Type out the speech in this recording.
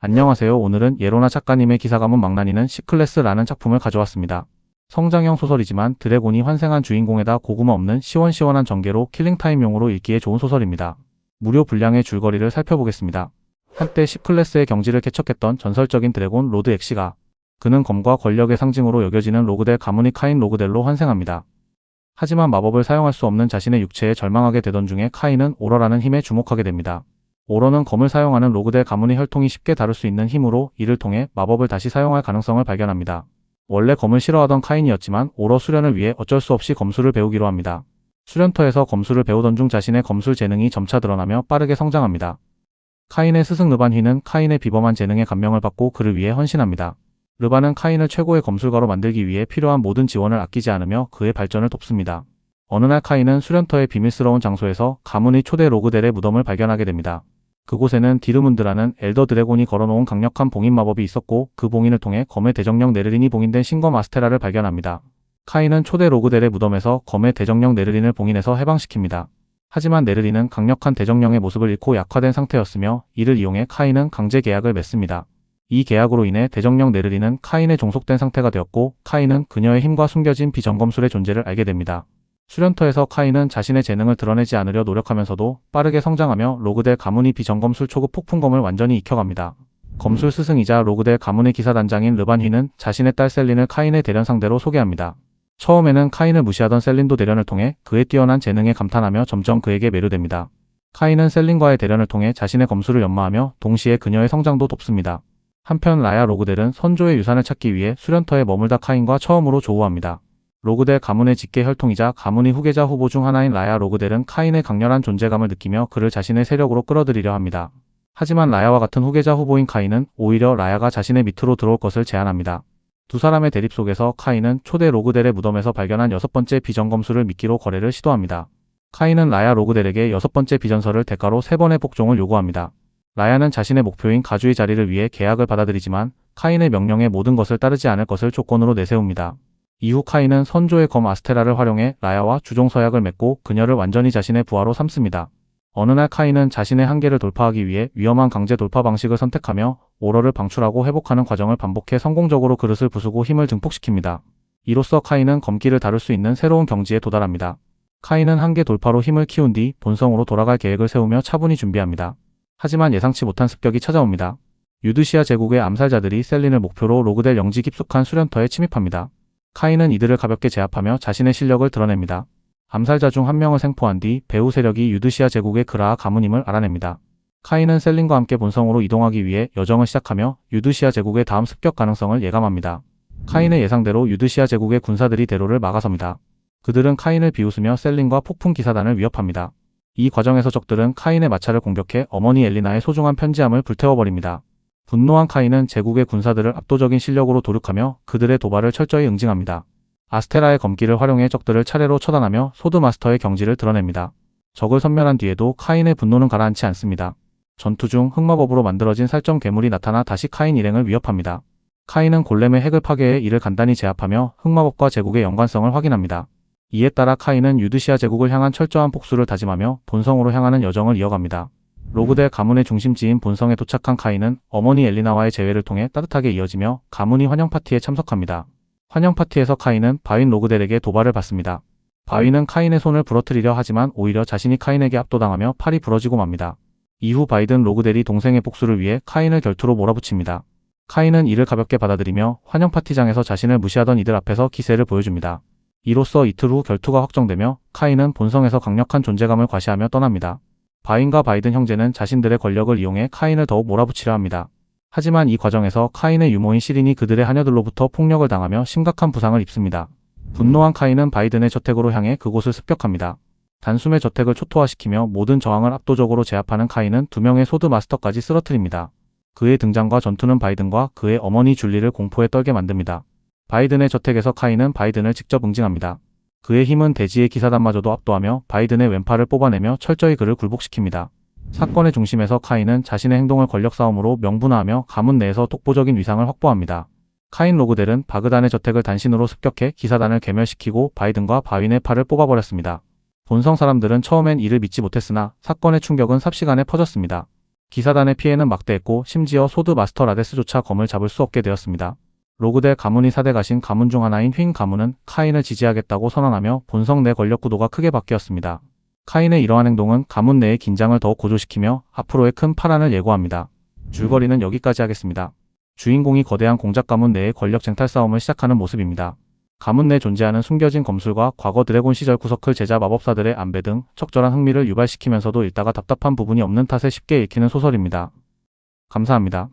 안녕하세요. 오늘은 예로나 작가님의 기사 가문 망나니는 C클래스라는 작품을 가져왔습니다. 성장형 소설이지만 드래곤이 환생한 주인공에다 고구마 없는 시원시원한 전개로 킬링타임용으로 읽기에 좋은 소설입니다. 무료 분량의 줄거리를 살펴보겠습니다. 한때 C클래스의 경지를 개척했던 전설적인 드래곤 로드 엑시가 그는 검과 권력의 상징으로 여겨지는 로그델 가문의 카인 로그델로 환생합니다. 하지만 마법을 사용할 수 없는 자신의 육체에 절망하게 되던 중에 카인은 오러라는 힘에 주목하게 됩니다. 오러는 검을 사용하는 로그델 가문의 혈통이 쉽게 다룰 수 있는 힘으로 이를 통해 마법을 다시 사용할 가능성을 발견합니다. 원래 검을 싫어하던 카인이었지만 오러 수련을 위해 어쩔 수 없이 검술을 배우기로 합니다. 수련터에서 검술을 배우던 중 자신의 검술 재능이 점차 드러나며 빠르게 성장합니다. 카인의 스승 르반휘는 카인의 비범한 재능에 감명을 받고 그를 위해 헌신합니다. 르반은 카인을 최고의 검술가로 만들기 위해 필요한 모든 지원을 아끼지 않으며 그의 발전을 돕습니다. 어느 날 카인은 수련터의 비밀스러운 장소에서 가문의 초대 로그델의 무덤을 발견하게 됩니다. 그곳에는 디르문드라는 엘더 드래곤이 걸어놓은 강력한 봉인 마법이 있었고 그 봉인을 통해 검의 대정령 네르린이 봉인된 신검 아스테라를 발견합니다. 카인은 초대 로그델의 무덤에서 검의 대정령 네르린을 봉인해서 해방시킵니다. 하지만 네르린은 강력한 대정령의 모습을 잃고 약화된 상태였으며 이를 이용해 카인은 강제 계약을 맺습니다. 이 계약으로 인해 대정령 네르린은 카인에 종속된 상태가 되었고 카인은 그녀의 힘과 숨겨진 비정검술의 존재를 알게 됩니다. 수련터에서 카인은 자신의 재능을 드러내지 않으려 노력하면서도 빠르게 성장하며 로그델 가문의 비정검술 초급 폭풍검을 완전히 익혀갑니다. 검술 스승이자 로그델 가문의 기사단장인 르반휘는 자신의 딸 셀린을 카인의 대련 상대로 소개합니다. 처음에는 카인을 무시하던 셀린도 대련을 통해 그의 뛰어난 재능에 감탄하며 점점 그에게 매료됩니다. 카인은 셀린과의 대련을 통해 자신의 검술을 연마하며 동시에 그녀의 성장도 돕습니다. 한편 라야 로그델은 선조의 유산을 찾기 위해 수련터에 머물다 카인과 처음으로 조우합니다. 로그델 가문의 직계 혈통이자 가문의 후계자 후보 중 하나인 라야 로그델은 카인의 강렬한 존재감을 느끼며 그를 자신의 세력으로 끌어들이려 합니다. 하지만 라야와 같은 후계자 후보인 카인은 오히려 라야가 자신의 밑으로 들어올 것을 제안합니다. 두 사람의 대립 속에서 카인은 초대 로그델의 무덤에서 발견한 6번째 비정검술을 미끼로 거래를 시도합니다. 카인은 라야 로그델에게 6번째 비전설을 대가로 3번의 복종을 요구합니다. 라야는 자신의 목표인 가주의 자리를 위해 계약을 받아들이지만 카인의 명령에 모든 것을 따르지 않을 것을 조건으로 내세웁니다. 이후 카인은 선조의 검 아스테라를 활용해 라야와 주종 서약을 맺고 그녀를 완전히 자신의 부하로 삼습니다. 어느 날 카인은 자신의 한계를 돌파하기 위해 위험한 강제 돌파 방식을 선택하며 오러를 방출하고 회복하는 과정을 반복해 성공적으로 그릇을 부수고 힘을 증폭시킵니다. 이로써 카인은 검기를 다룰 수 있는 새로운 경지에 도달합니다. 카인은 한계 돌파로 힘을 키운 뒤 본성으로 돌아갈 계획을 세우며 차분히 준비합니다. 하지만 예상치 못한 습격이 찾아옵니다. 유드시아 제국의 암살자들이 셀린을 목표로 로그델 영지 깊숙한 수련터에 침입합니다. 카인은 이들을 가볍게 제압하며 자신의 실력을 드러냅니다. 암살자 중 한 명을 생포한 뒤 배후 세력이 유드시아 제국의 그라아 가문임을 알아냅니다. 카인은 셀린과 함께 본성으로 이동하기 위해 여정을 시작하며 유드시아 제국의 다음 습격 가능성을 예감합니다. 카인의 예상대로 유드시아 제국의 군사들이 대로를 막아섭니다. 그들은 카인을 비웃으며 셀린과 폭풍 기사단을 위협합니다. 이 과정에서 적들은 카인의 마차를 공격해 어머니 엘리나의 소중한 편지함을 불태워버립니다. 분노한 카인은 제국의 군사들을 압도적인 실력으로 도륙하며 그들의 도발을 철저히 응징합니다. 아스테라의 검기를 활용해 적들을 차례로 처단하며 소드마스터의 경지를 드러냅니다. 적을 섬멸한 뒤에도 카인의 분노는 가라앉지 않습니다. 전투 중 흑마법으로 만들어진 살점 괴물이 나타나 다시 카인 일행을 위협합니다. 카인은 골렘의 핵을 파괴해 이를 간단히 제압하며 흑마법과 제국의 연관성을 확인합니다. 이에 따라 카인은 유드시아 제국을 향한 철저한 복수를 다짐하며 본성으로 향하는 여정을 이어갑니다. 로그델 가문의 중심지인 본성에 도착한 카인은 어머니 엘리나와의 재회를 통해 따뜻하게 이어지며 가문이 환영 파티에 참석합니다. 환영 파티에서 카인은 바윈 로그델에게 도발을 받습니다. 바윈은 카인의 손을 부러뜨리려 하지만 오히려 자신이 카인에게 압도당하며 팔이 부러지고 맙니다. 이후 바이든 로그델이 동생의 복수를 위해 카인을 결투로 몰아붙입니다. 카인은 이를 가볍게 받아들이며 환영 파티장에서 자신을 무시하던 이들 앞에서 기세를 보여줍니다. 이로써 이틀 후 결투가 확정되며 카인은 본성에서 강력한 존재감을 과시하며 떠납니다. 바윈과 바이든 형제는 자신들의 권력을 이용해 카인을 더욱 몰아붙이려 합니다. 하지만 이 과정에서 카인의 유모인 시린이 그들의 하녀들로부터 폭력을 당하며 심각한 부상을 입습니다. 분노한 카인은 바이든의 저택으로 향해 그곳을 습격합니다. 단숨에 저택을 초토화시키며 모든 저항을 압도적으로 제압하는 카인은 2명의 소드 마스터까지 쓰러뜨립니다. 그의 등장과 전투는 바이든과 그의 어머니 줄리를 공포에 떨게 만듭니다. 바이든의 저택에서 카인은 바이든을 직접 응징합니다. 그의 힘은 대지의 기사단마저도 압도하며 바이든의 왼팔을 뽑아내며 철저히 그를 굴복시킵니다. 사건의 중심에서 카인은 자신의 행동을 권력 싸움으로 명분화하며 가문 내에서 독보적인 위상을 확보합니다. 카인 로그델은 바그단의 저택을 단신으로 습격해 기사단을 괴멸시키고 바이든과 바윈의 팔을 뽑아버렸습니다. 본성 사람들은 처음엔 이를 믿지 못했으나 사건의 충격은 삽시간에 퍼졌습니다. 기사단의 피해는 막대했고 심지어 소드 마스터 라데스조차 검을 잡을 수 없게 되었습니다. 로그대 가문이 4대 가신 가문 중 하나인 휭 가문은 카인을 지지하겠다고 선언하며 본성 내 권력 구도가 크게 바뀌었습니다. 카인의 이러한 행동은 가문 내의 긴장을 더욱 고조시키며 앞으로의 큰 파란을 예고합니다. 줄거리는 여기까지 하겠습니다. 주인공이 거대한 공작 가문 내의 권력 쟁탈 싸움을 시작하는 모습입니다. 가문 내 존재하는 숨겨진 검술과 과거 드래곤 시절 구서클 제자 마법사들의 안배 등 적절한 흥미를 유발시키면서도 읽다가 답답한 부분이 없는 탓에 쉽게 읽히는 소설입니다. 감사합니다.